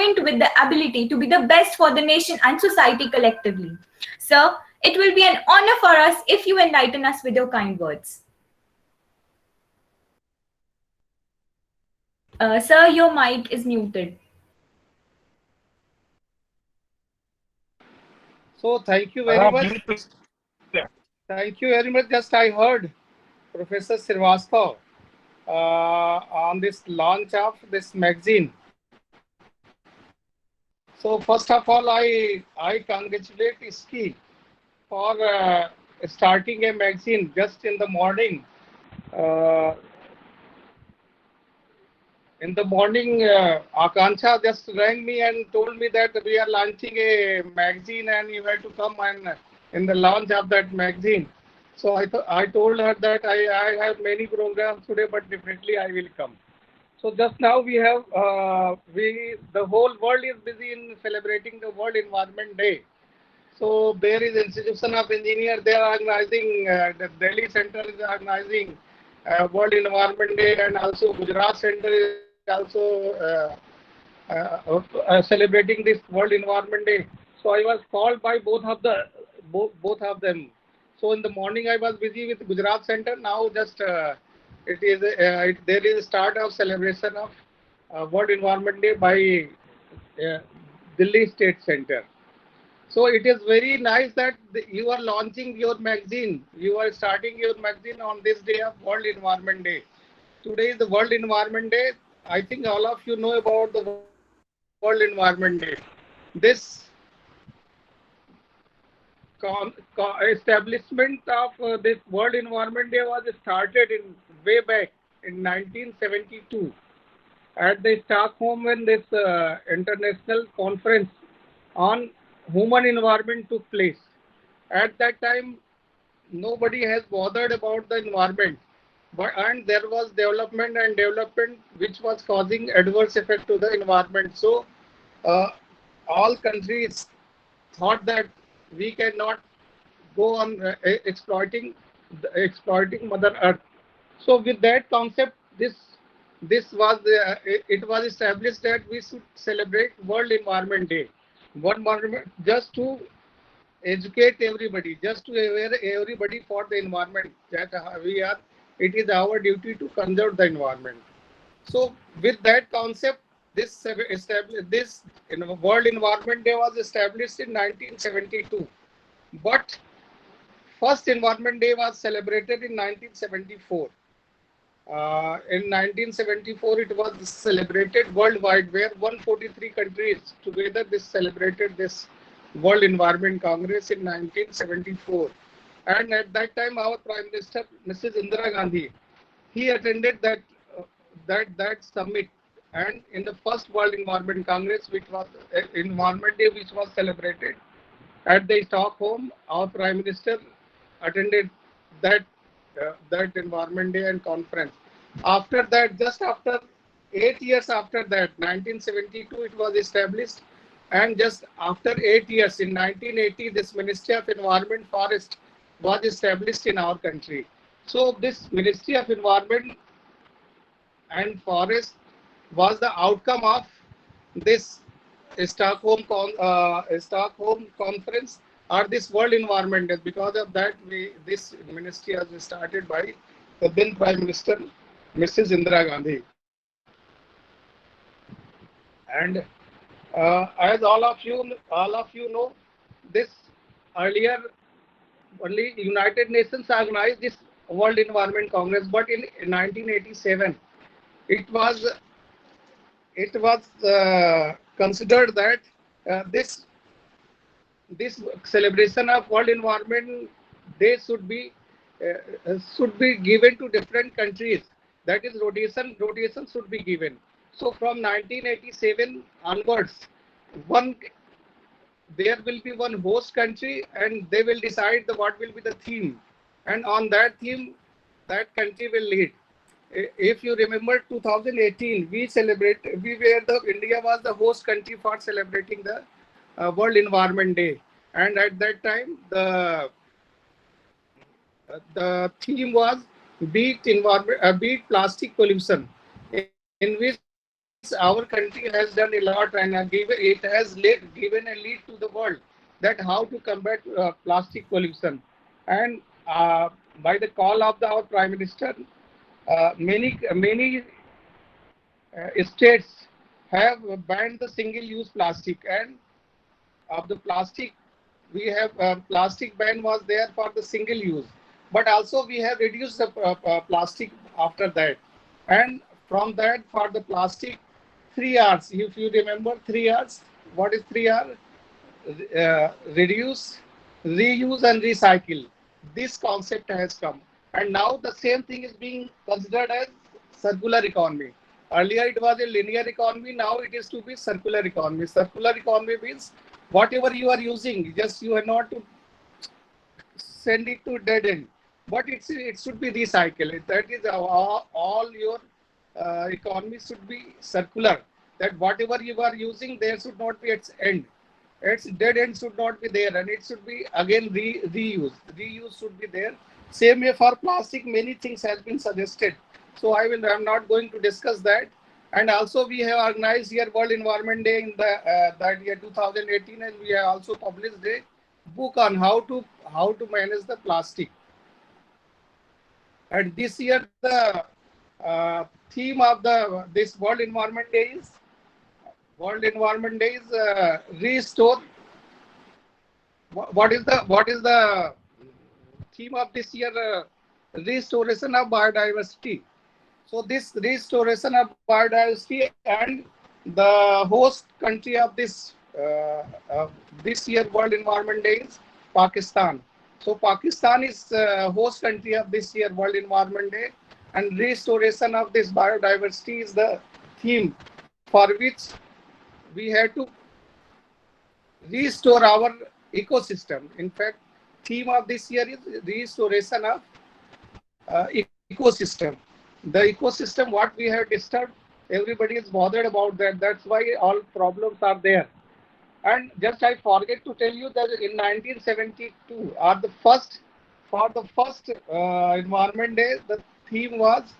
point with the ability to be the best for the nation and society collectively. Sir, it will be an honor for us if you enlighten us with your kind words. Sir, your mic is muted. So thank you very much. Thank you very much. Just I heard Professor Srivastava on this launch of this magazine. So first of all, I congratulate ISKI for starting a magazine just in the morning. Uh, Akanksha just rang me and told me that we are launching a magazine and you have to come and in the launch of that magazine. So I told her that I have many programs today, but definitely I will come. So just now we have the whole world is busy in celebrating the World Environment Day. So there is Institution of Engineers. They are organizing. The Delhi Center is organizing World Environment Day, and also Gujarat Center is also celebrating this World Environment Day. So I was called by both of them. So in the morning I was busy with Gujarat Center. Now just there is a start of celebration of World Environment Day by Delhi State Center. So it is very nice that you are launching your magazine. You are starting your magazine on this day of World Environment Day. Today is the World Environment Day. I think all of you know about the World Environment Day. This establishment of this World Environment Day was started in way back in 1972 at the Stockholm when this international conference on human environment took place. At that time, nobody has bothered about the environment, and there was development which was causing adverse effect to the environment. So uh, all countries thought that we cannot go on exploiting Mother Earth. So with that concept, this was it was established that we should celebrate World Environment Day. One environment just to educate everybody, just to aware everybody for the environment that we are. It is our duty to conserve the environment. So with that concept, this World Environment Day was established in 1972. But first Environment Day was celebrated in 1974. In 1974, it was celebrated worldwide, where 143 countries together this celebrated this World Environment Congress in 1974. And at that time, our Prime Minister, Mrs. Indira Gandhi, he attended that summit. And in the first World Environment Congress, which was Environment Day, which was celebrated at the Stockholm, our Prime Minister attended that that Environment Day and conference. After that, just after 8 years after that, 1972, it was established, and just after 8 years, in 1980, this Ministry of Environment Forest was established in our country. So this Ministry of Environment and Forest was the outcome of this Stockholm conference or this World Environment Day. Because of that, this ministry was started by the then Prime Minister, Mrs. Indira Gandhi. And as all of you know, this earlier only United Nations organized this World Environment Congress, but in 1987, it was considered that this celebration of World Environment Day should be given to different countries. That is, rotation should be given. So from 1987 onwards, one there will be one host country, and they will decide what will be the theme, and on that theme, that country will lead. If you remember 2018, India was the host country for celebrating the World Environment Day, and at that time the theme was beat plastic pollution, in which our country has done a lot and it has given a lead to the world that how to combat plastic pollution. And by the call of our Prime Minister, many states have banned the single-use plastic, and of the plastic we have plastic ban was there for the single use, but also we have reduced the plastic after that. And from that, for the plastic, 3 R's, if you remember 3 R's, what is 3 R? Reduce, reuse and recycle. This concept has come, and now the same thing is being considered as circular economy. Earlier it was a linear economy, now it is to be circular economy. Circular economy means whatever you are using, just you are not to send it to dead end, but it should be recycled. That is all your economy should be circular. That whatever you are using, there should not be its end. Its dead end should not be there, and it should be again reused. Reuse should be there. Same way for plastic, many things has been suggested. So I'm not going to discuss that. And also we have organized here World Environment Day in the that year 2018, and we have also published a book on how to manage the plastic. And this year the theme of the this World Environment Day is restore. What is the theme of this year? Restoration of biodiversity. So this restoration of biodiversity, and the host country of this year World Environment Day is Pakistan. So Pakistan is host country of this year World Environment Day, and restoration of this biodiversity is the theme for which we have to restore our ecosystem. In fact, theme of this year is restoration of ecosystem. The ecosystem what we have disturbed, everybody is bothered about that. That's why all problems are there. And just I forget to tell you that in 1972, or the first for the first Environment Day, the theme was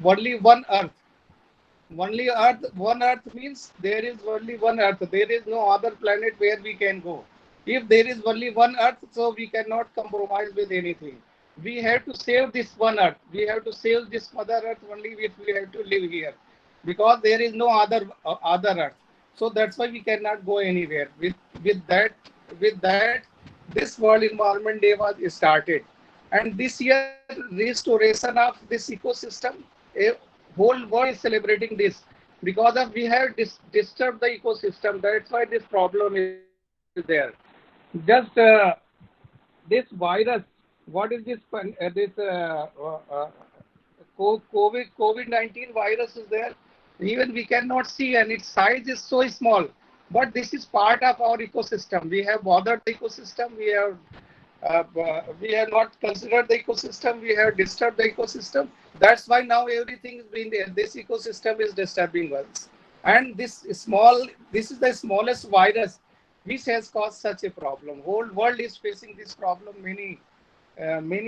only one Earth. Only Earth, one Earth means there is only one Earth. There is no other planet where we can go. If there is only one Earth, so we cannot compromise with anything. We have to save this one Earth. We have to save this Mother Earth only if we have to live here, because there is no other Earth. So that's why we cannot go anywhere. With that, this World Environment Day was started, and this year restoration of this ecosystem. Whole world is celebrating this because of we have disturbed the ecosystem. That's why this problem is there. Just this virus, what is COVID-19 virus is there. Even we cannot see, and its size is so small. But this is part of our ecosystem. We have bothered the ecosystem. We have not considered the ecosystem. We have disturbed the ecosystem. That's why now everything is being there. This ecosystem is disturbing us. And this is the smallest virus which has caused such a problem. Whole world is facing this problem. Many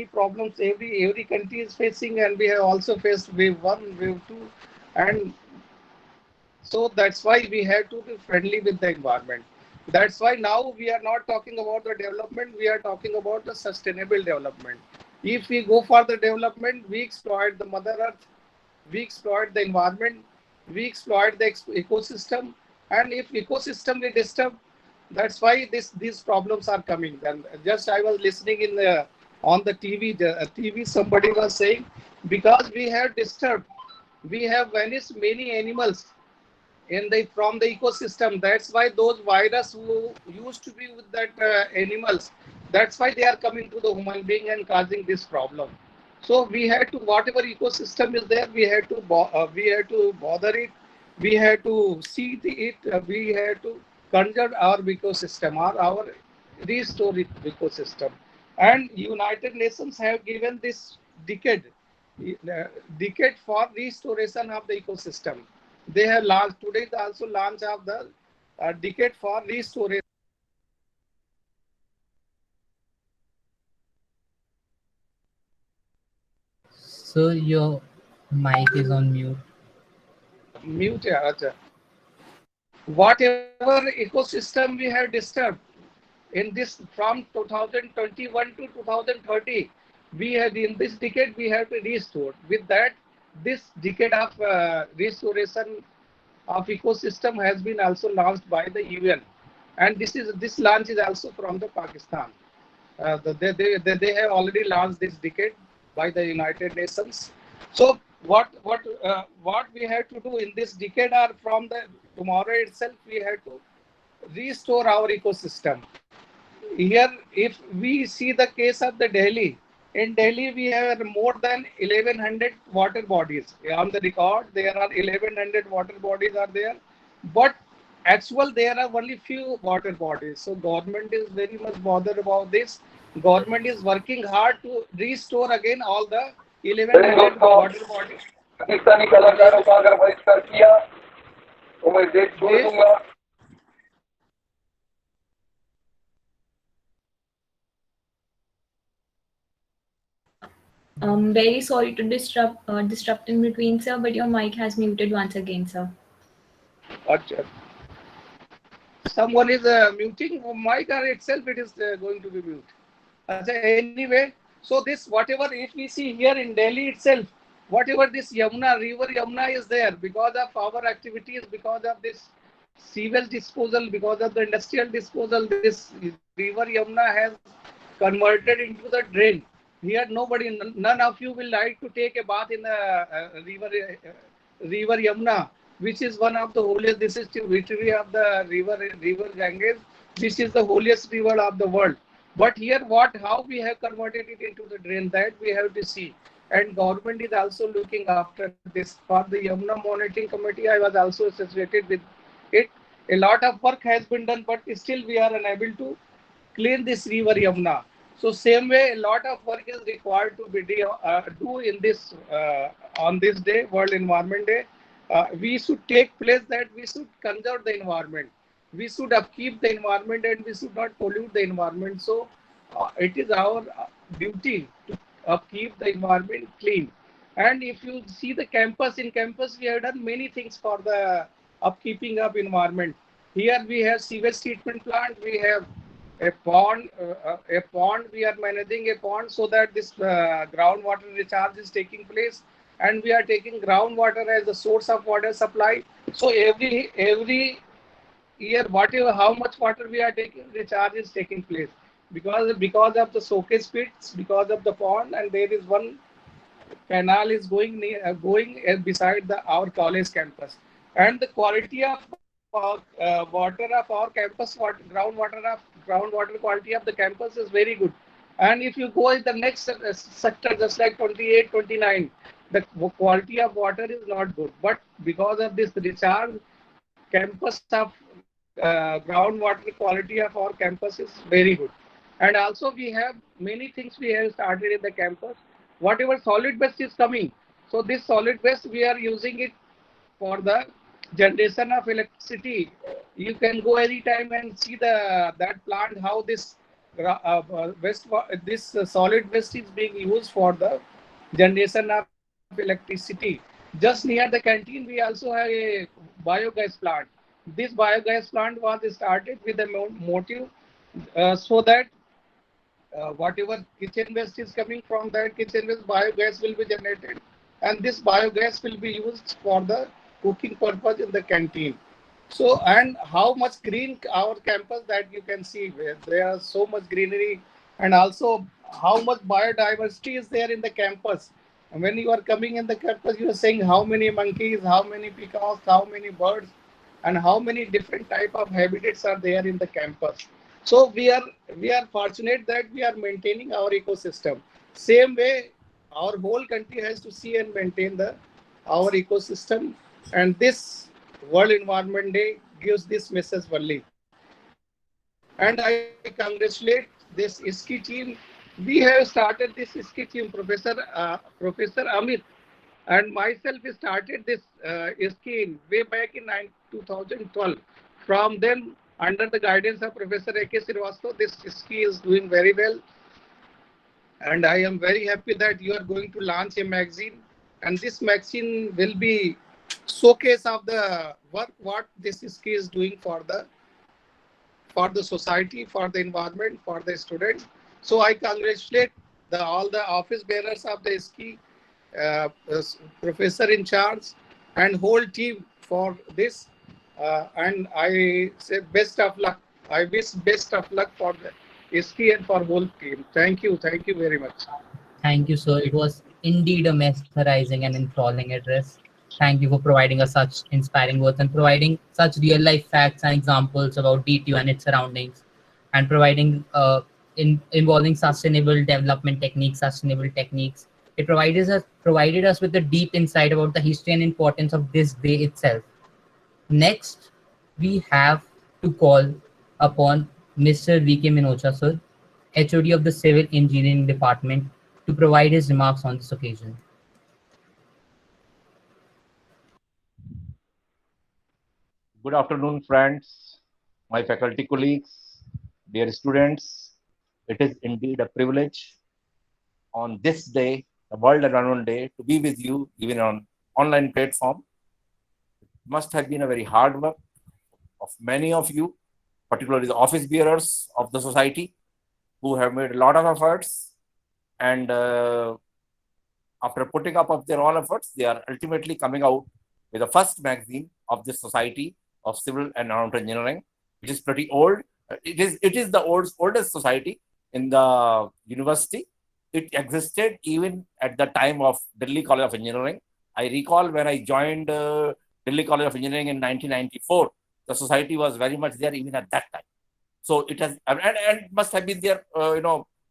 problems every country is facing, and we have also faced wave one, wave two, and so that's why we have to be friendly with the environment. That's why now we are not talking about the development, we are talking about the sustainable development. If we go for the development, we exploit the Mother Earth, we exploit the environment, we exploit the ecosystem, and if ecosystem is disturbed, that's why these problems are coming. And just I was listening on the TV, somebody was saying, because we have disturbed, we have vanished many animals from the ecosystem. That's why those virus who used to be with that animals, that's why they are coming to the human being and causing this problem. So we have to, whatever ecosystem is there, we have to bother it, we have to see it, we have to conserve our ecosystem, or our restore it ecosystem. And United Nations have given this decade decade for restoration of the ecosystem. They have launched today also launch of the decade for restoration. Sir, your mic is on mute. mute. Acha. Whatever ecosystem we have disturbed in this from 2021 to 2030, we have in this decade we have to restore. With that, this decade of restoration of ecosystem has been also launched by the UN, and this launch is also from the Pakistan. They have already launched this decade by the United Nations. So what we have to do in this decade or from the tomorrow itself, we have to restore our ecosystem. Here, if we see the case of the Delhi, in Delhi we have more than 1100 water bodies. On the record, there are 1100 water bodies are there, but actual there are only few water bodies. So government is very much bothered about this. Government is working hard to restore again all the 1100 water bodies. Pakistani कलाकारों का अगर बहिष्कार किया तो मैं देश छोड़ They, दूंगा. Very sorry to disrupt in between, sir, but your mic has muted once again, sir. someone is muting mic or itself it is going to be mute. Anyway, so this whatever if we see here in Delhi itself, whatever this Yamuna river Yamuna is there because of our activities, because of this sewage disposal, because of the industrial disposal, this river Yamuna has converted into the drain. Here nobody, none of you will like to take a bath in the river Yamuna, which is one of the holiest. This is tributary of the river Ganges. This is the holiest river of the world. But here, how we have converted it into the drain, that we have to see. And government is also looking after this. For the Yamuna Monitoring Committee, I was also associated with it. A lot of work has been done, but still we are unable to clean this river Yamuna. So same way, a lot of work is required to be do in this on this day, World Environment Day. We should take place that we should conserve the environment. We should upkeep the environment and we should not pollute the environment. So it is our duty to upkeep the environment clean. And if you see the campus, in campus we have done many things for the upkeeping of environment. Here we have sewage treatment plant, we have a pond, we are managing a pond so that this groundwater recharge is taking place, and we are taking groundwater as the source of water supply. So every year, whatever how much water we are taking, recharge is taking place because of the soakage pits, because of the pond, and there is one canal is going beside our college campus, and the quality of water of our campus, groundwater quality of the campus is very good. And if you go in the next sector, just like 28, 29, the quality of water is not good. But because of this recharge, campus of groundwater quality of our campus is very good. And also we have many things we have started in the campus. Whatever solid waste is coming, so this solid waste we are using it for the generation of electricity. You can go anytime and see that plant how this solid waste is being used for the generation of electricity. Just near the canteen, we also have a biogas plant. This biogas plant was started with the motive so that whatever kitchen waste is coming from that kitchen waste, biogas will be generated, and this biogas will be used for the cooking purpose in the canteen. So, and how much green our campus that you can see, where there are so much greenery, and also how much biodiversity is there in the campus. And when you are coming in the campus, you are saying how many monkeys, how many peacocks, how many birds, and how many different type of habitats are there in the campus. So we are fortunate that we are maintaining our ecosystem. Same way, our whole country has to see and maintain our ecosystem. And this World Environment Day gives this message only. And I congratulate this ISKI team. We have started this ISKI team, Professor Amit and myself started this ISKI way back in 2012. From then, under the guidance of Professor A.K. Srivastava, this ISKI is doing very well. And I am very happy that you are going to launch a magazine. And this magazine will be showcase of the work what this ski is doing for the society, for the environment, for the student. So I congratulate all the office bearers of the ski, professor in charge, and whole team for this. And I say best of luck. I wish best of luck for the ski and for whole team. Thank you very much. Thank you, sir. It was indeed a mesmerizing and enthralling address. Thank you for providing us such inspiring words and providing such real life facts and examples about DTU and its surroundings, and providing involving sustainable development techniques, sustainable techniques. It provided us with a deep insight about the history and importance of this day itself. Next, we have to call upon Mr. V.K. Minocha, sir, HOD of the Civil Engineering Department, to provide his remarks on this occasion. Good afternoon, friends, my faculty colleagues, dear students. It is indeed a privilege on this day, the World Environment Day, to be with you even on online platform. It must have been a very hard work of many of you, particularly the office bearers of the society, who have made a lot of efforts, and after putting up of their all efforts, they are ultimately coming out with the first magazine of this society of civil and environmental engineering, which is pretty old. It is the oldest society in the university. It existed even at the time of Delhi College of Engineering. I recall when I joined Delhi College of Engineering in 1994, the society was very much there even at that time. So it has, and must have been there,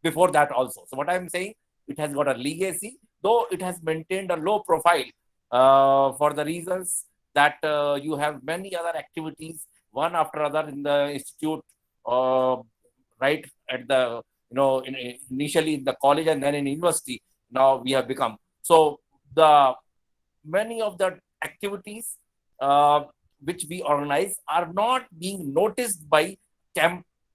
before that also. So what I'm saying, it has got a legacy, though it has maintained a low profile for the reasons that you have many other activities, one after other in the institute, right at the, initially in the college and then in university, now we have become. So the many of the activities which we organize are not being noticed by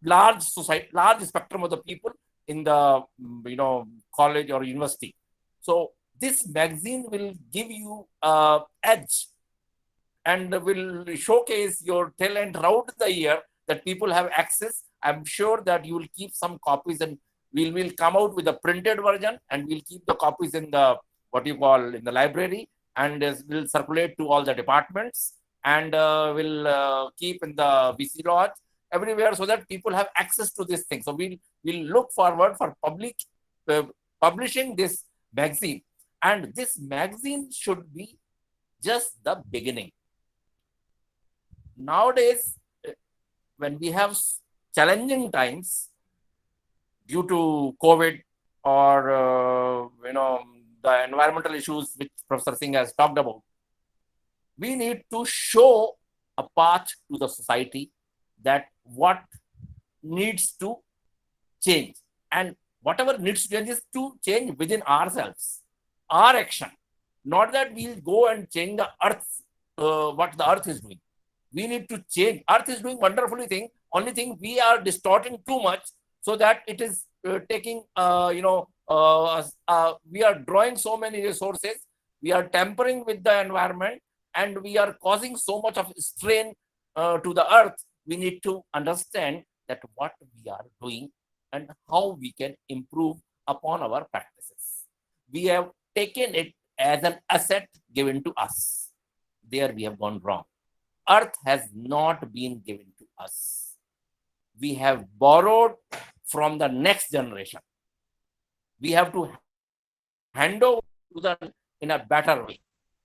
large spectrum of the people in the, college or university. So this magazine will give you edge and will showcase your talent throughout the year, that people have access. I'm sure that you will keep some copies, and we will come out with a printed version, and we'll keep the copies in the, in the library, and will circulate to all the departments, and will keep in the VC lodge everywhere, so that people have access to this thing. So we'll look forward for publishing this magazine, and this magazine should be just the beginning. Nowadays, when we have challenging times due to COVID or the environmental issues which Professor Singh has talked about, we need to show a path to the society that what needs to change, and whatever needs to change is to change within ourselves, our action, not that we'll go and change the earth, what the earth is doing. We need to change. Earth is doing wonderfully thing. Only thing, we are distorting too much, so that it is taking, we are drawing so many resources. We are tampering with the environment, and we are causing so much of strain to the earth. We need to understand that what we are doing and how we can improve upon our practices. We have taken it as an asset given to us. There we have gone wrong. Earth has not been given to us. We have borrowed from the next generation. We have to hand over to them in a better way.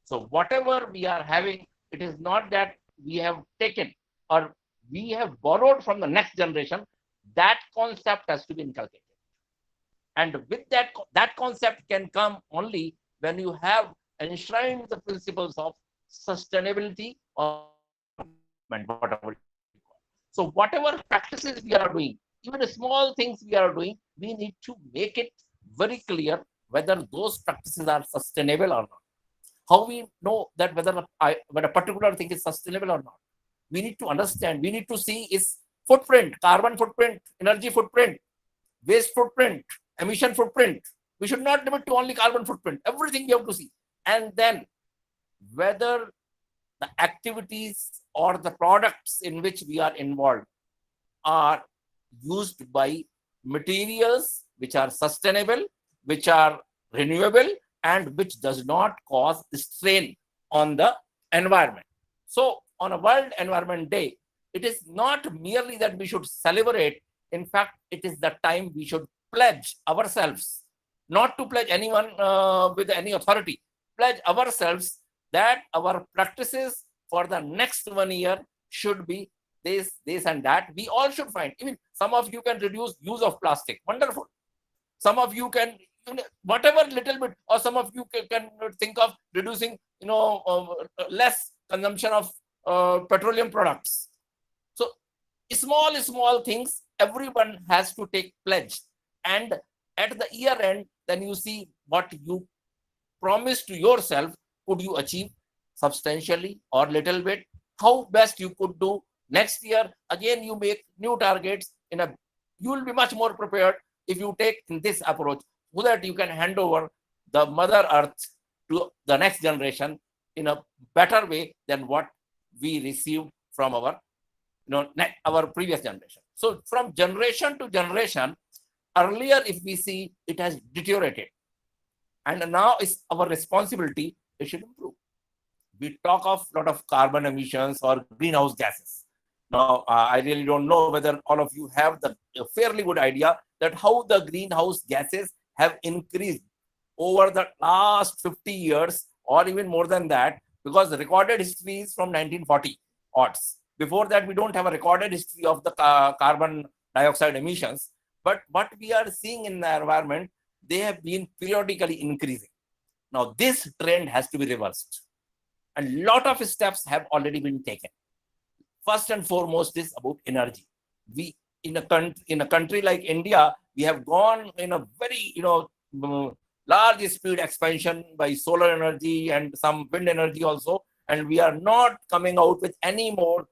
So whatever we are having, it is not that we have taken or we have borrowed from the next generation. That concept has to be inculcated. And with that concept can come only when you have enshrined the principles of sustainability or whatever. So whatever practices we are doing, even the small things we are doing, we need to make it very clear whether those practices are sustainable or not. How we know that whether a particular thing is sustainable or not? We need to understand, we need to see its footprint, carbon footprint, energy footprint, waste footprint, emission footprint. We should not limit to only carbon footprint. Everything we have to see. And then whether the activities or the products in which we are involved are used by materials which are sustainable, which are renewable, and which does not cause strain on the environment. So on a World Environment Day, it is not merely that we should celebrate. In fact, it is the time we should pledge ourselves, not to pledge anyone with any authority, pledge ourselves that our practices for the next 1 year should be this, and that. We all should find, even some of you can reduce use of plastic. Wonderful. Some of you can, whatever little bit, or some of you can think of reducing, less consumption of petroleum products. So small things, everyone has to take pledge. And at the year end, then you see what you promise to yourself, could you achieve substantially or little bit, how best you could do. Next year, again, you make new targets. You will be much more prepared if you take this approach, so that you can hand over the Mother Earth to the next generation in a better way than what we received from our previous generation. So from generation to generation, earlier, if we see, it has deteriorated. And now it's our responsibility, it should improve. We talk of a lot of carbon emissions or greenhouse gases. Now, I really don't know whether all of you have the fairly good idea that how the greenhouse gases have increased over the last 50 years or even more than that, because the recorded history is from 1940 odds. Before that, we don't have a recorded history of the carbon dioxide emissions. But what we are seeing in the environment, they have been periodically increasing. Now, this trend has to be reversed. And a lot of steps have already been taken. First and foremost is about energy. We, in a country like India, we have gone in a very, large speed expansion by solar energy and some wind energy also. And we are not coming out with any more,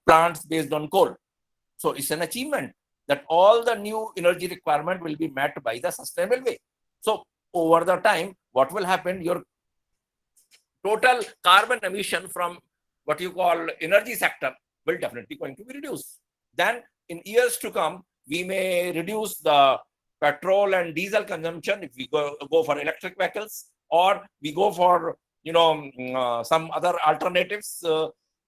plants based on coal. So it's an achievement that all the new energy requirement will be met by the sustainable way. So over the time, what will happen? Your total carbon emission from what you call energy sector will definitely going to be reduced. Then in years to come, we may reduce the petrol and diesel consumption if we go for electric vehicles, or we go for some other alternatives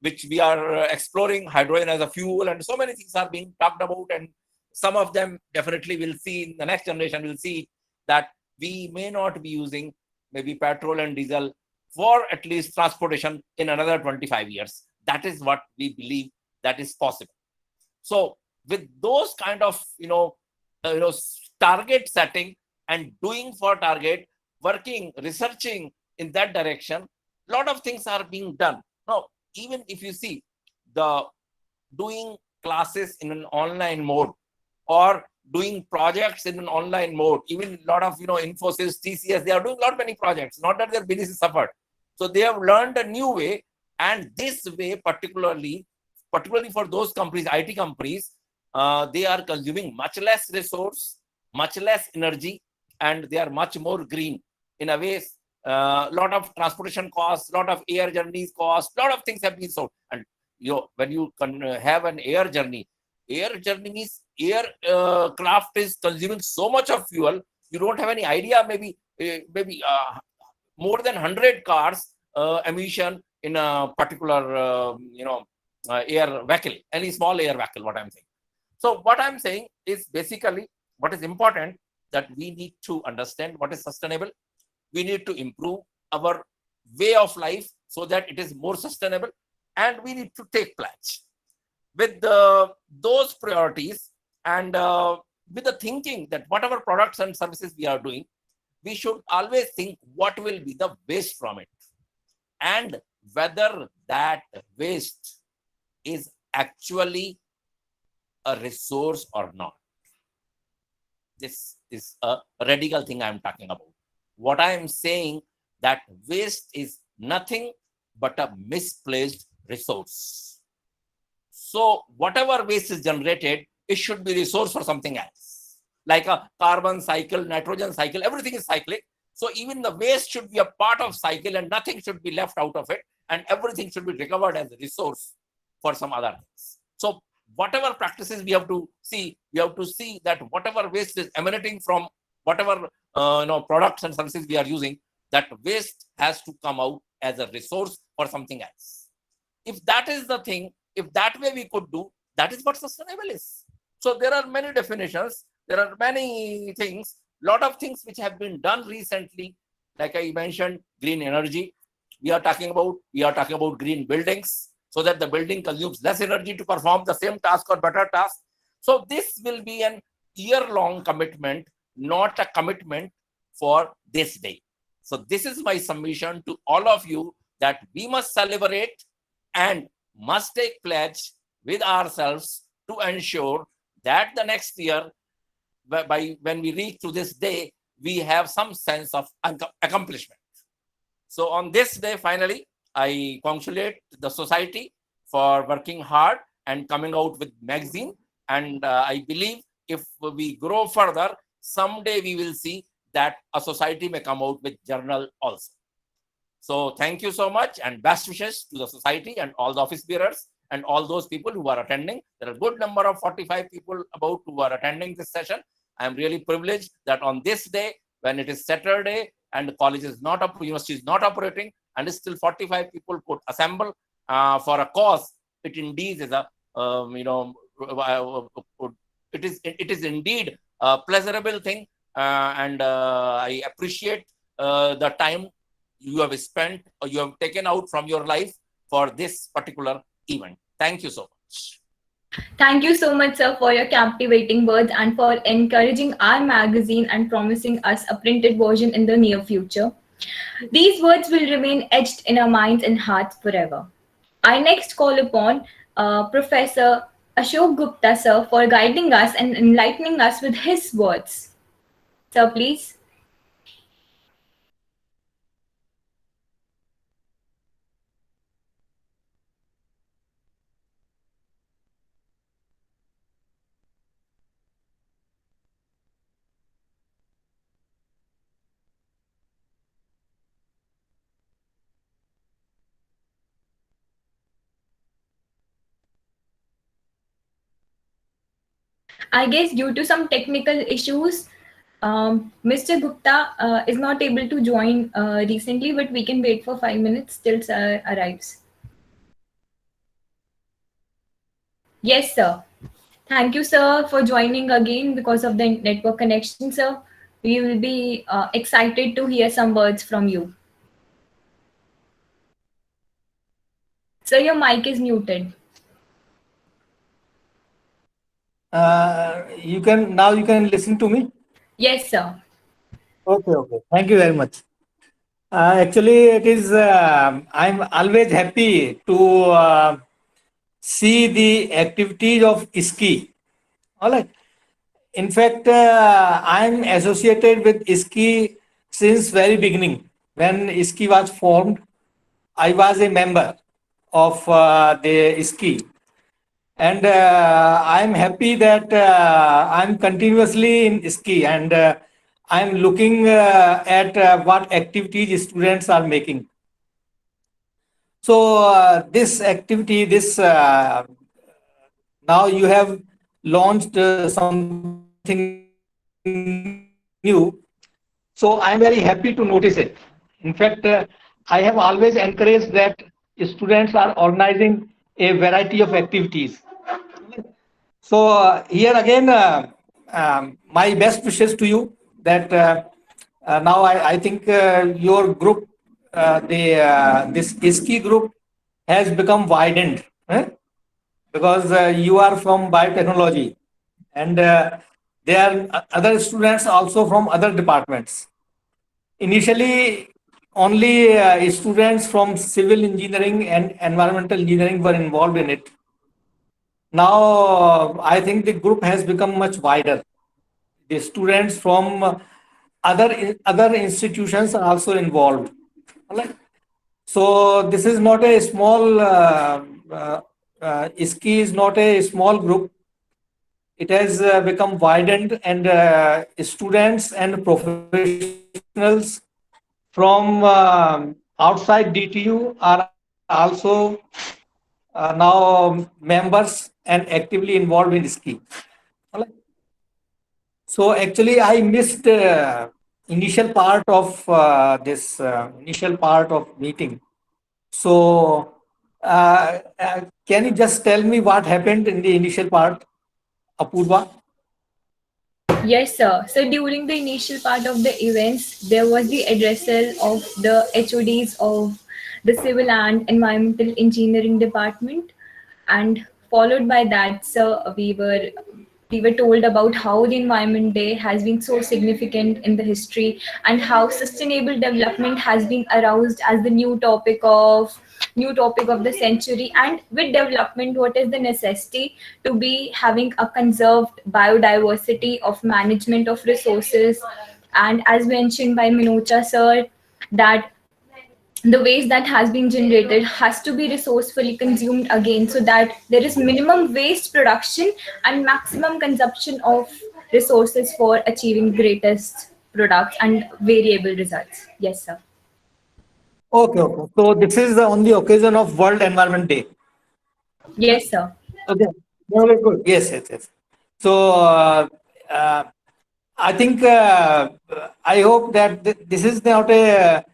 which we are exploring, hydrogen as a fuel, and so many things are being talked about. And some of them definitely will see in the next generation, will see that we may not be using maybe petrol and diesel for at least transportation in another 25 years. That is what we believe that is possible. So with those kind of, target setting and doing for target, working, researching in that direction, a lot of things are being done. Now, even if you see the doing classes in an online mode or doing projects in an online mode, even a lot of, Infosys, TCS, they are doing a lot many projects, not that their business is suffered. So they have learned a new way, and this way, particularly for those companies, IT companies, they are consuming much less resource, much less energy, and they are much more green. In a way, lot of transportation costs, lot of air journeys costs, lot of things have been solved. And when you can have an air journey is craft is consuming so much of fuel, you don't have any idea. Maybe more than 100 cars emission in a particular air vehicle, any small air vehicle, what I'm saying. So what I'm saying is basically what is important, that we need to understand what is sustainable. We need to improve our way of life so that it is more sustainable, and we need to take pledge. With those priorities and with the thinking that whatever products and services we are doing, we should always think what will be the waste from it and whether that waste is actually a resource or not. This is a radical thing I'm talking about. What I am saying, that waste is nothing but a misplaced resource. So whatever waste is generated, it should be resource for something else. Like a carbon cycle, nitrogen cycle, everything is cyclic. So even the waste should be a part of cycle and nothing should be left out of it, and everything should be recovered as a resource for some other things. So whatever practices we have to see that whatever waste is emanating from whatever products and services we are using, that waste has to come out as a resource for something else. If that is the thing, if that way we could do, that is what sustainable is. So there are many definitions, there are many things, lot of things which have been done recently. Like I mentioned, green energy. We are talking about green buildings, so that the building consumes less energy to perform the same task or better task. So this will be an year-long commitment, not a commitment for this day. So this is my submission to all of you, that we must celebrate and must take pledge with ourselves to ensure that the next year, when we reach to this day, we have some sense of accomplishment. So on this day, finally, I congratulate the society for working hard and coming out with magazine. And I believe if we grow further, someday we will see that a society may come out with journal also. So thank you so much, and best wishes to the society and all the office bearers and all those people who are attending. There are a good number of 45 people about who are attending this session. I am really privileged that on this day, when it is Saturday and the college is not up, university is not operating, and still 45 people could assemble for a cause, it indeed is a it is indeed a pleasurable thing, and I appreciate the time you have spent or you have taken out from your life for this particular event. Thank you so much. Thank you so much, sir, for your captivating words and for encouraging our magazine and promising us a printed version in the near future. These words will remain etched in our minds and hearts forever. I next call upon Professor Ashok Gupta, sir, for guiding us and enlightening us with his words. Sir, please. I guess due to some technical issues, Mr. Gupta is not able to join recently, but we can wait for 5 minutes till sir arrives. Yes, sir. Thank you, sir, for joining again because of the network connection, sir. We will be excited to hear some words from you. Sir, your mic is muted. You can listen to me. Yes, sir. Okay. Thank you very much. Actually, it is. I'm always happy to see the activities of ISKI. All right. In fact, I'm associated with ISKI since very beginning. When ISKI was formed, I was a member of the ISKI. And I'm happy that I'm continuously in ISKI, and I'm looking at what activities students are making. So this activity, now you have launched something new. So I'm very happy to notice it. In fact, I have always encouraged that students are organizing a variety of activities. So here again, my best wishes to you that now I think your group, this ISKI group has become widened, because you are from biotechnology, and there are other students also from other departments. Initially, only students from civil engineering and environmental engineering were involved in it. Now, I think the group has become much wider. The students from other institutions are also involved. Right? So this is not a small. ISKI is not a small group. it has become widened, and students and professionals from outside DTU are also now members and actively involved in ski. So actually, I missed initial part of this initial part of meeting. So can you just tell me what happened in the initial part, Apurva? Yes, sir. So during the initial part of the events, there was the addressal of the HODs of the Civil and Environmental Engineering Department, and followed by that, sir, we were told about how the Environment Day has been so significant in the history, and how sustainable development has been aroused as the new topic of the century. And with development, what is the necessity to be having a conserved biodiversity of management of resources, and as mentioned by Minocha sir, that the waste that has been generated has to be resourcefully consumed again, so that there is minimum waste production and maximum consumption of resources for achieving greatest products and variable results. Yes, sir. Okay, okay. So this is on the occasion of World Environment Day. Yes, sir. Okay, very good. Yes, yes, yes. So uh, I think I hope that this is not a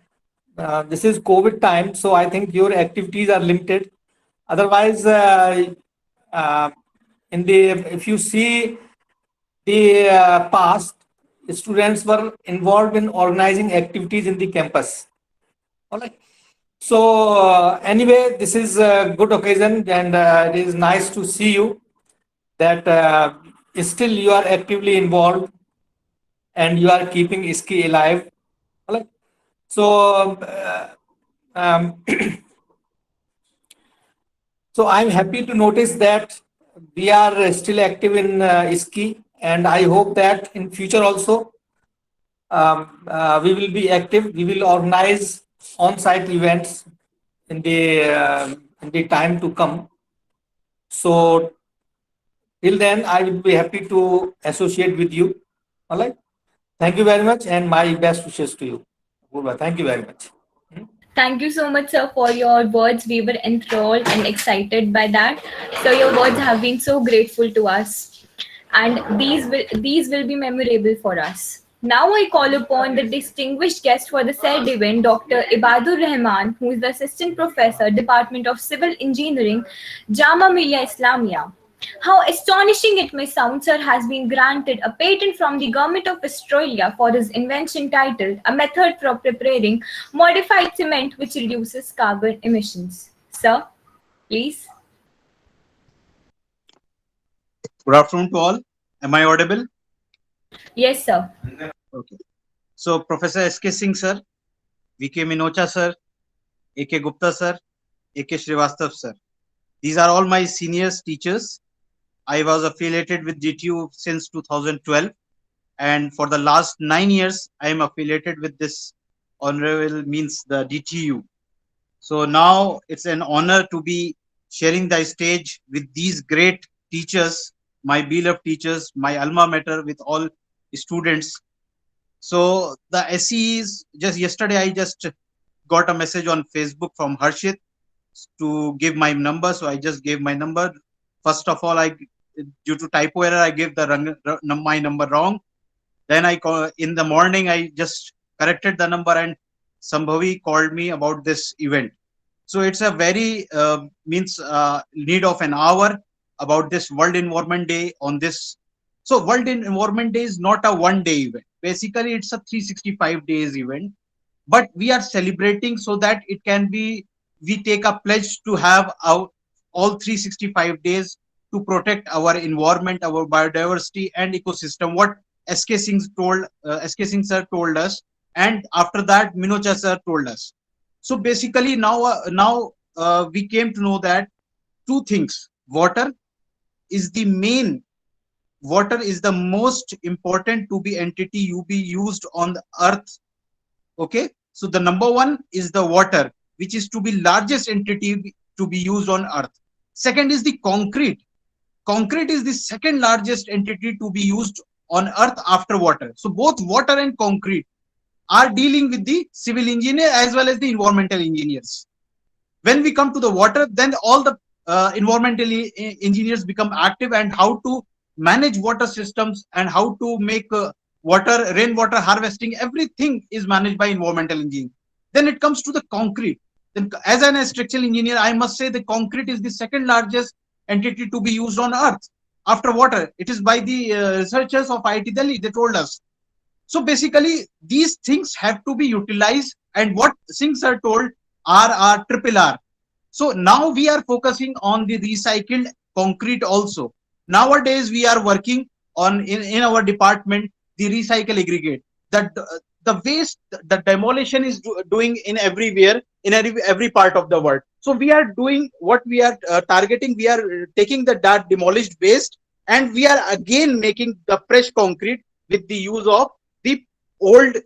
this is COVID time, so I think your activities are limited. Otherwise, uh, in the if you see the past, students were involved in organizing activities in the campus. All right. So anyway, this is a good occasion, and it is nice to see you that still you are actively involved and you are keeping ski alive. All right. So um, so I'm happy to notice that we are still active in ski, and I hope that in future also we will be active. We will organize on-site events in the time to come. So till then, I will be happy to associate with you. All right. Thank you very much, and my best wishes to you. Apurva, thank you very much. Thank you so much, sir, for your words. We were enthralled and excited by that. So your words have been so grateful to us, and these will be memorable for us. Now I call upon the distinguished guest for the said event, Dr. Ibadur Rahman, who is the Assistant Professor, Department of Civil Engineering, Jama Millia Islamia. How astonishing it may sound, sir has been granted a patent from the Government of Australia for his invention titled A Method for Preparing Modified Cement which Reduces Carbon Emissions. Sir, please. Good afternoon to all. Am I audible? Yes, sir. Okay. So, Professor S.K. Singh, sir, V.K. Minocha, sir, A.K. Gupta, sir, A.K. Srivastav, sir. These are all my seniors teachers. I was affiliated with DTU since 2012. And for the last 9 years, I am affiliated with this honorable means the DTU. So now it's an honor to be sharing the stage with these great teachers, my beloved teachers, my alma mater, with all students. So the SEs, just yesterday, I just got a message on Facebook from Harshit to give my number. So I just gave my number. First of all, due to typo error, I gave my number wrong. Then in the morning, I just corrected the number, and Sambhavi called me about this event. So it's a very need of an hour about this World Environment Day on this. So World Environment Day is not a one-day event. Basically, it's a 365 days event, but we are celebrating so that it can be, we take a pledge to have our all 365 days to protect our environment, our biodiversity and ecosystem. What SK Singh sir told us, and after that Minocha sir told us. So basically now we came to know that two things: water is the most important to be entity you be used on the earth. Okay, so the number one is the water, which is to be largest entity to be used on earth. Second is the concrete. concrete is the second largest entity to be used on earth after water. So both water and concrete are dealing with the civil engineer as well as the environmental engineers. When we come to the water, then all the environmental engineers become active, and how to manage water systems and how to make rainwater harvesting, everything is managed by environmental engineering. Then it comes to the concrete. Then as an structural engineer, I must say the concrete is the second largest entity to be used on earth after water. It is by the researchers of IIT Delhi, they told us. So basically, these things have to be utilized, and what things are told are triple R. So now we are focusing on the recycled concrete also. Nowadays, we are working on in our department the recycle aggregate. That the waste, the demolition is doing in everywhere, in every part of the world. So we are doing what we are targeting. We are taking that demolished waste, and we are again making the fresh concrete with the use of the old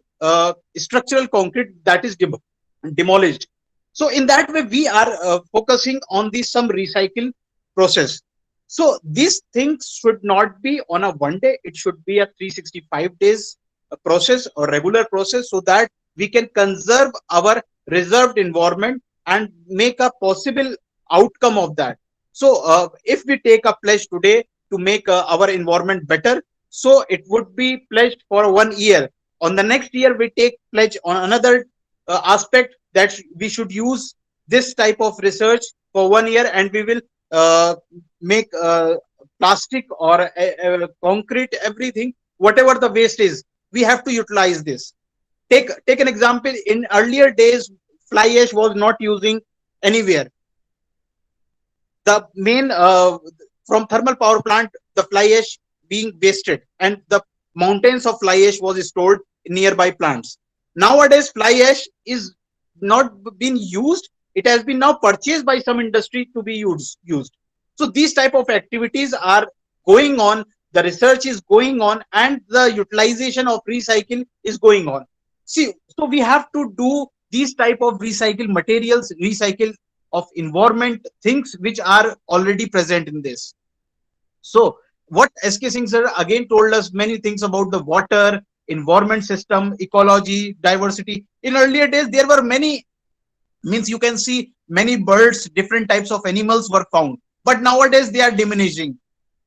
structural concrete that is demolished. So in that way, we are focusing on the some recycle process. So these things should not be on a one day. It should be a 365 days process or regular process, so that we can conserve our reserved environment and make a possible outcome of that. So if we take a pledge today to make our environment better, so it would be pledged for 1 year. On the next year, we take pledge on another aspect, that we should use this type of research for 1 year, and we will make plastic or concrete, everything, whatever the waste is, we have to utilize this. Take an example. In earlier days, fly ash was not using anywhere. The main from thermal power plant, the fly ash being wasted, and the mountains of fly ash was stored in nearby plants. Nowadays, fly ash is not been used. It has been now purchased by some industry to be used. So these type of activities are going on, the research is going on, and the utilization of recycle is going on. See, so we have to do these type of recycled materials, recycle of environment, things which are already present in this. So what SK Singh sir again told us many things about the water, environment system, ecology, diversity. In earlier days, there were many, means you can see many birds, different types of animals were found, but nowadays they are diminishing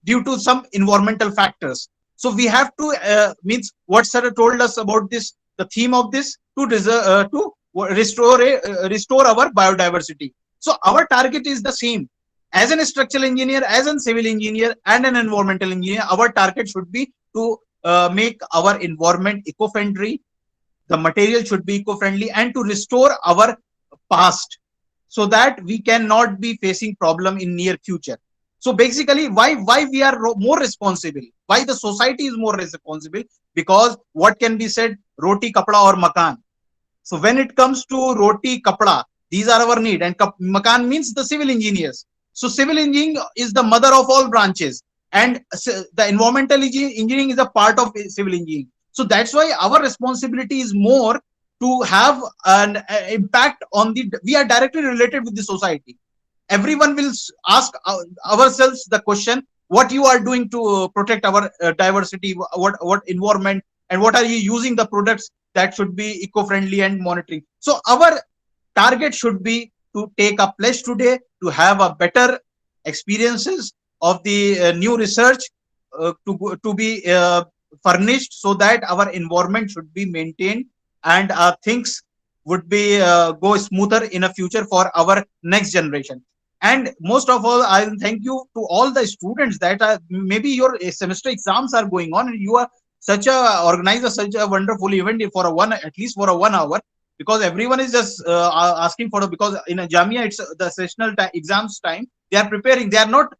due to some environmental factors. So we have to means what sir told us about this, the theme of this, to restore our biodiversity. So our target is the same. As an structural engineer, as a civil engineer, and an environmental engineer, our target should be to make our environment eco-friendly, the material should be eco-friendly, and to restore our past, so that we cannot be facing problem in near future. So basically, why we are more responsible, why the society is more responsible, because what can be said, roti, kapda or makan. So when it comes to roti, kapda, these are our need, and makan means the civil engineers. So civil engineering is the mother of all branches, and the environmental engineering is a part of civil engineering. So that's why our responsibility is more to have an impact on the, we are directly related with the society. Everyone will ask ourselves the question, what you are doing to protect our diversity, what environment, and what are you using the products that should be eco-friendly and monitoring. So our target should be to take a pledge today to have a better experiences of the new research to be furnished, so that our environment should be maintained, and things would be go smoother in a future for our next generation. And most of all, I thank you to all the students that are, maybe your semester exams are going on, and you are such a organizer, such a wonderful event for at least for a 1 hour, because everyone is just asking for because in a Jamia it's the sessional exams time. They are preparing. They are not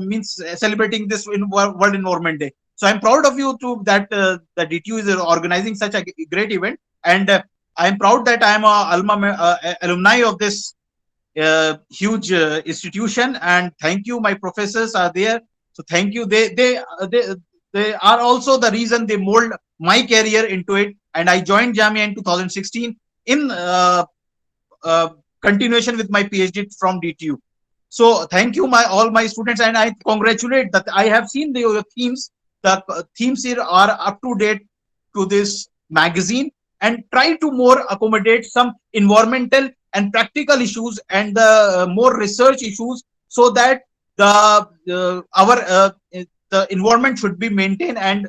means celebrating this in World Environment Day. So I'm proud of you to that the DTU is organizing such a great event, and I'm proud that I'm a alumni of this huge institution. And thank you, my professors are there. So thank you. They are also the reason they mold my career into it. And I joined Jamia in 2016 in continuation with my PhD from DTU. So thank you, all my students, and I congratulate that I have seen the themes. The themes here are up to date to this magazine, and try to more accommodate some environmental and practical issues and the more research issues, so that the environment should be maintained, and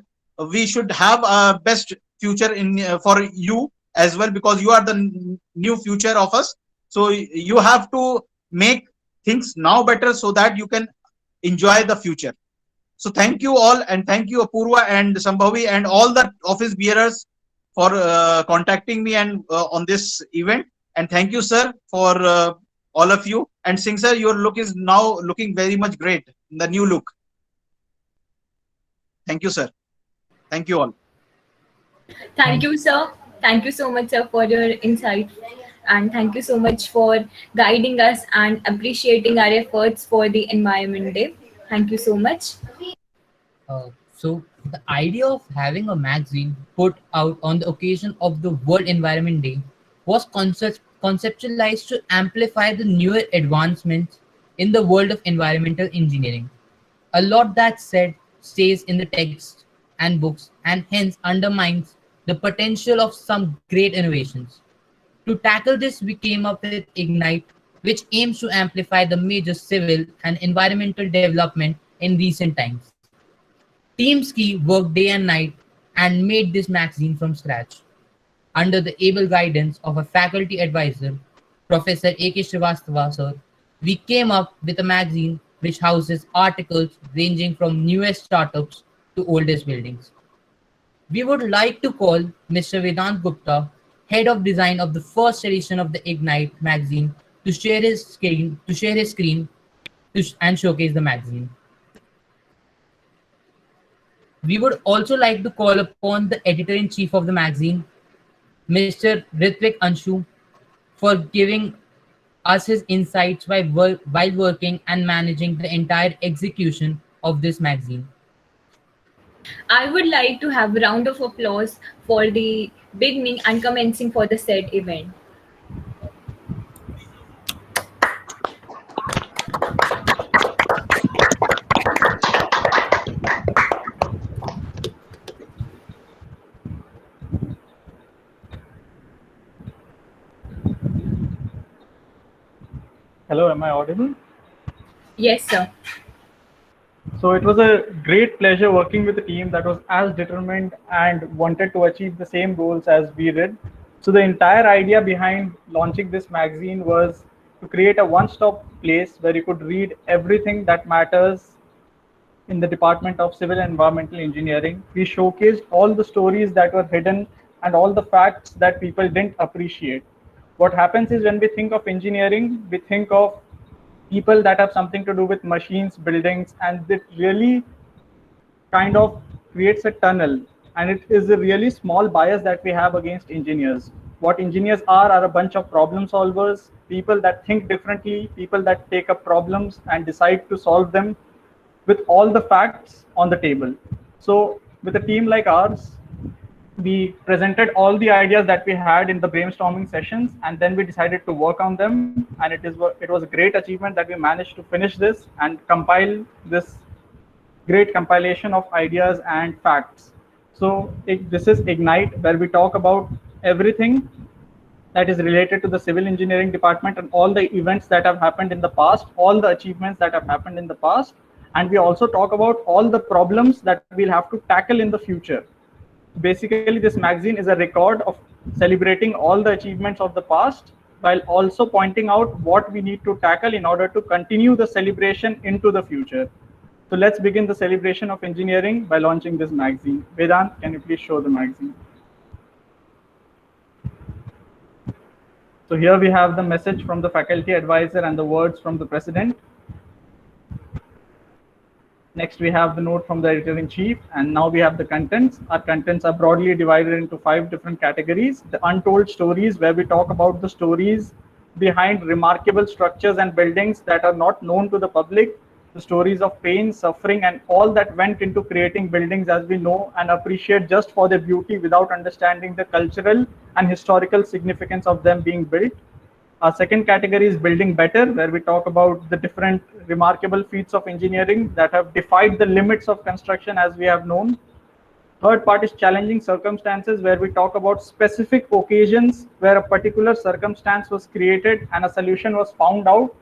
we should have a best future in for you as well, because you are the new future of us. So you have to make things now better so that you can enjoy the future. So thank you all, and thank you Apurva and Sambhavi and all the office bearers for contacting me and on this event. And thank you, sir, for all of you. And Singh sir, your look is now looking very much great, the new look. Thank you, sir. Thank you all. Thank you, sir. Thank you so much, sir, for your insight. And thank you so much for guiding us and appreciating our efforts for the Environment Day. Thank you so much. So the idea of having a magazine put out on the occasion of the World Environment Day was conceptualized to amplify the newer advancements in the world of environmental engineering. A lot that said stays in the text and books, and hence undermines the potential of some great innovations. To tackle this, we came up with Ignite, which aims to amplify the major civil and environmental development in recent times. Team Ski worked day and night and made this magazine from scratch. Under the able guidance of a faculty advisor, Professor A.K. Srivastava sir, we came up with a magazine which houses articles ranging from newest startups to oldest buildings. We would like to call Mr. Vedant Gupta, head of design of the first edition of the Ignite magazine, to share his screen and showcase the magazine. We would also like to call upon the editor-in-chief of the magazine, Mr. Ritvik Anshu, for giving us his insights while working and managing the entire execution of this magazine. I would like to have a round of applause for the beginning and commencing for the said event. Hello, am I audible? Yes, sir. So it was a great pleasure working with a team that was as determined and wanted to achieve the same goals as we did. So the entire idea behind launching this magazine was to create a one-stop place where you could read everything that matters in the Department of Civil and Environmental Engineering. We showcased all the stories that were hidden and all the facts that people didn't appreciate. What happens is when we think of engineering, we think of people that have something to do with machines, buildings, and it really kind of creates a tunnel. And it is a really small bias that we have against engineers. What engineers are a bunch of problem solvers, people that think differently, people that take up problems and decide to solve them with all the facts on the table. So with a team like ours, we presented all the ideas that we had in the brainstorming sessions, and then we decided to work on them. And it was a great achievement that we managed to finish this and compile this great compilation of ideas and facts. So this is Ignite, where we talk about everything that is related to the civil engineering department and all the events that have happened in the past, all the achievements that have happened in the past. And we also talk about all the problems that we'll have to tackle in the future. Basically, this magazine is a record of celebrating all the achievements of the past, while also pointing out what we need to tackle in order to continue the celebration into the future. So let's begin the celebration of engineering by launching this magazine. Vedant, can you please show the magazine? So here we have the message from the faculty advisor and the words from the president. Next, we have the note from the editor-in-chief, and now we have the contents. Our contents are broadly divided into 5 different categories. The untold stories, where we talk about the stories behind remarkable structures and buildings that are not known to the public, the stories of pain, suffering, and all that went into creating buildings as we know and appreciate just for their beauty without understanding the cultural and historical significance of them being built. Our second category is building better, where we talk about the different remarkable feats of engineering that have defied the limits of construction as we have known. Third part is challenging circumstances, where we talk about specific occasions where a particular circumstance was created and a solution was found out,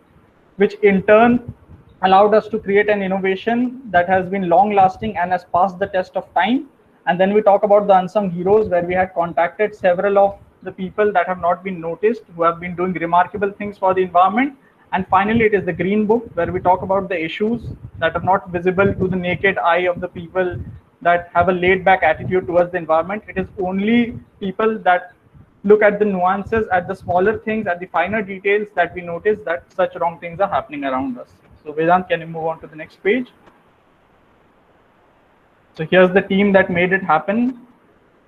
which in turn allowed us to create an innovation that has been long lasting and has passed the test of time. And then we talk about the unsung heroes, where we had contacted several of the people that have not been noticed, who have been doing remarkable things for the environment. And finally, it is the Green Book, where we talk about the issues that are not visible to the naked eye of the people that have a laid back attitude towards the environment. It is only people that look at the nuances, at the smaller things, at the finer details, that we notice that such wrong things are happening around us. So Vedant, can you move on to the next page? So here's the team that made it happen.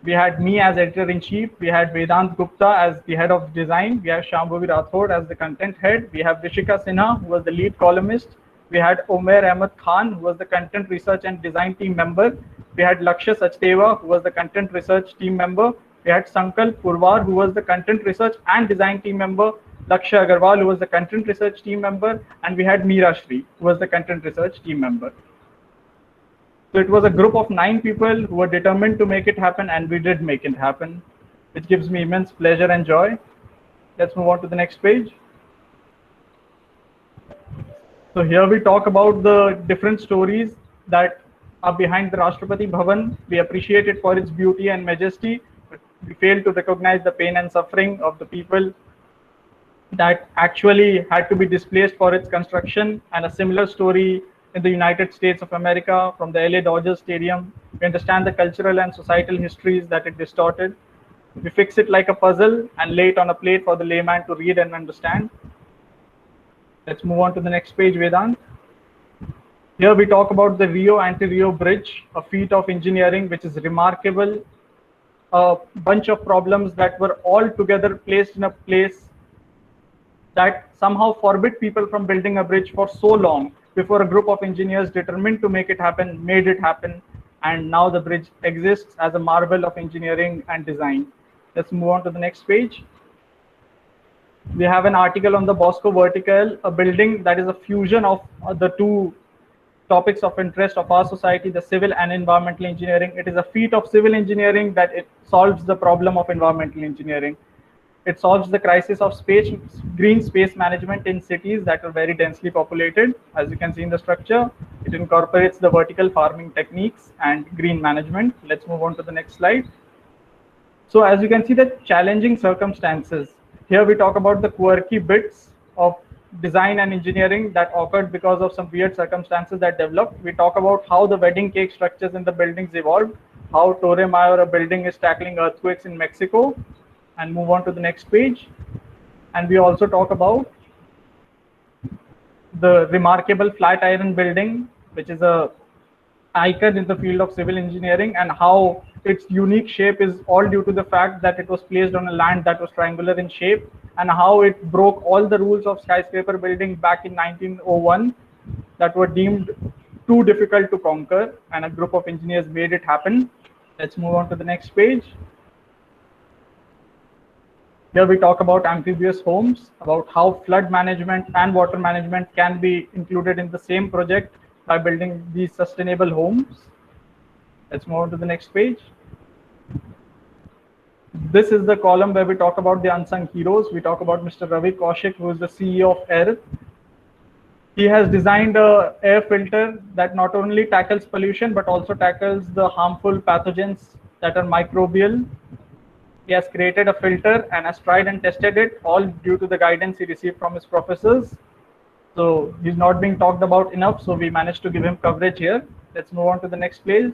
We had me as editor-in-chief. We had Vedant Gupta as the head of design. We have Shambhavi Rathod as the content head. We have Rishika Sinha, who was the lead columnist. We had Omer Ahmed Khan, who was the content research and design team member. We had Lakshya Sachdeva, who was the content research team member. We had Sankalp Purwar, who was the content research and design team member. Lakshya Agarwal, who was the content research team member. And we had Meera Shri, who was the content research team member. So it was a group of 9 people who were determined to make it happen, and we did make it happen, which gives me immense pleasure and joy. Let's move on to the next page. So here we talk about the different stories that are behind the Rashtrapati Bhavan. We appreciate it for its beauty and majesty, but we fail to recognize the pain and suffering of the people that actually had to be displaced for its construction. And a similar story in the United States of America from the LA Dodgers Stadium. We understand the cultural and societal histories that it distorted. We fix it like a puzzle and lay it on a plate for the layman to read and understand. Let's move on to the next page, Vedant. Here we talk about the Rio Anti-Rio Bridge, a feat of engineering which is remarkable. A bunch of problems that were all together placed in a place that somehow forbid people from building a bridge for so long, before a group of engineers determined to make it happen, made it happen, and now the bridge exists as a marvel of engineering and design. Let's move on to the next page. We have an article on the Bosco Vertical, a building that is a fusion of the two topics of interest of our society, the civil and environmental engineering. It is a feat of civil engineering that it solves the problem of environmental engineering. It solves the crisis of green space management in cities that are very densely populated. As you can see in the structure, it incorporates the vertical farming techniques and green management. Let's move on to the next slide. So as you can see, the challenging circumstances. Here we talk about the quirky bits of design and engineering that occurred because of some weird circumstances that developed. We talk about how the wedding cake structures in the buildings evolved, how Torre Mayor, a building, is tackling earthquakes in Mexico, and move on to the next page. And we also talk about the remarkable Flatiron building, which is a icon in the field of civil engineering, and how its unique shape is all due to the fact that it was placed on a land that was triangular in shape, and how it broke all the rules of skyscraper building back in 1901 that were deemed too difficult to conquer, and a group of engineers made it happen. Let's move on to the next page. Here we talk about amphibious homes, about how flood management and water management can be included in the same project by building these sustainable homes. Let's move on to the next page. This is the column where we talk about the unsung heroes. We talk about Mr. Ravi Kaushik, who is the CEO of Earth. He has designed an air filter that not only tackles pollution, but also tackles the harmful pathogens that are microbial. He has created a filter and has tried and tested it, all due to the guidance he received from his professors. So he's not being talked about enough, so we managed to give him coverage here. Let's move on to the next page.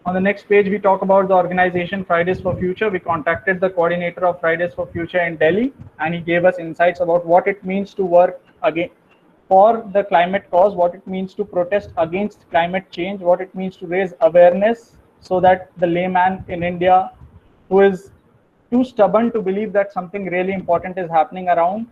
On the next page, we talk about the organization Fridays for Future. We contacted the coordinator of Fridays for Future in Delhi, and he gave us insights about what it means to work again for the climate cause, what it means to protest against climate change, what it means to raise awareness, so that the layman in India, who is too stubborn to believe that something really important is happening around,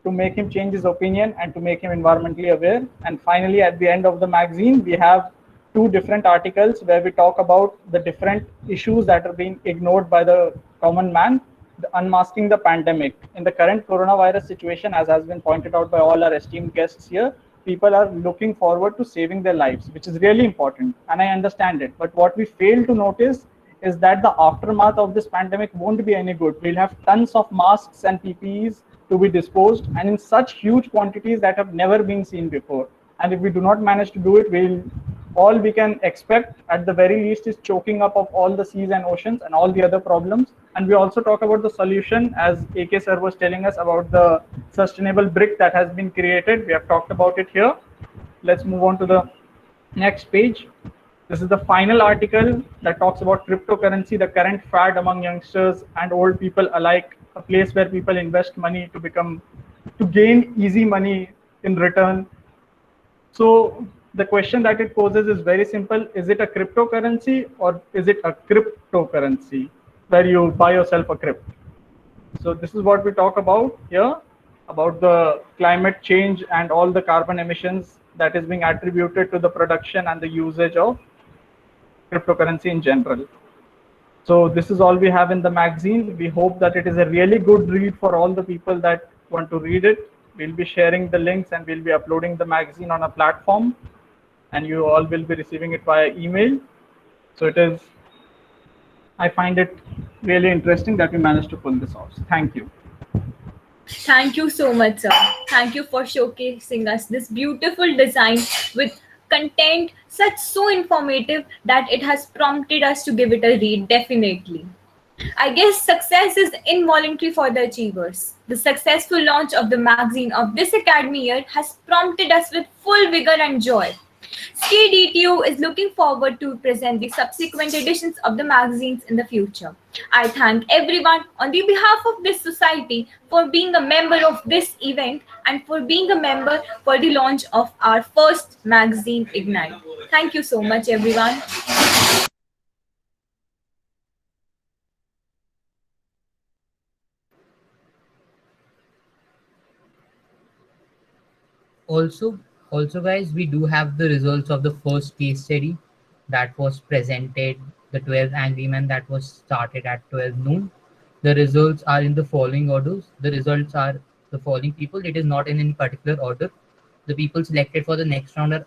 to make him change his opinion and to make him environmentally aware. And finally, at the end of the magazine, we have 2 different articles where we talk about the different issues that are being ignored by the common man. the unmasking the pandemic. In the current coronavirus situation, as has been pointed out by all our esteemed guests here, people are looking forward to saving their lives, which is really important, and I understand it. But what we fail to notice is that the aftermath of this pandemic won't be any good. We'll have tons of masks and PPEs to be disposed, and in such huge quantities that have never been seen before. And if we do not manage to do it, all we can expect at the very least is choking up of all the seas and oceans and all the other problems. And we also talk about the solution, as AK sir was telling us about the sustainable brick that has been created. We have talked about it here. Let's move on to the next page. This is the final article that talks about cryptocurrency, the current fad among youngsters and old people alike, a place where people invest money to gain easy money in return. So the question that it poses is very simple. Is it a cryptocurrency or is it a cryptocurrency where you buy yourself a crypt? So this is what we talk about here, about the climate change and all the carbon emissions that is being attributed to the production and the usage of cryptocurrency in general. So this is all we have in the magazine. We hope that it is a really good read for all the people that want to read it. We'll be sharing the links and we'll be uploading the magazine on a platform, and you all will be receiving it via email. So I find it really interesting that we managed to pull this off. Thank you. Thank you so much, sir. Thank you for showcasing us this beautiful design with content so informative that it has prompted us to give it a read, definitely. I guess success is involuntary for the achievers. The successful launch of the magazine of this academy year has prompted us with full vigor and joy. SKDTU is looking forward to present the subsequent editions of the magazines in the future. I thank everyone on the behalf of this society for being a member of this event and for being a member for the launch of our first magazine, Ignite. Thank you so much, everyone. Also guys, we do have the results of the first case study that was presented, the 12th Angry Man, that was started at 12 noon. The results are in the following orders. The results are the following people. It is not in any particular order. The people selected for the next round are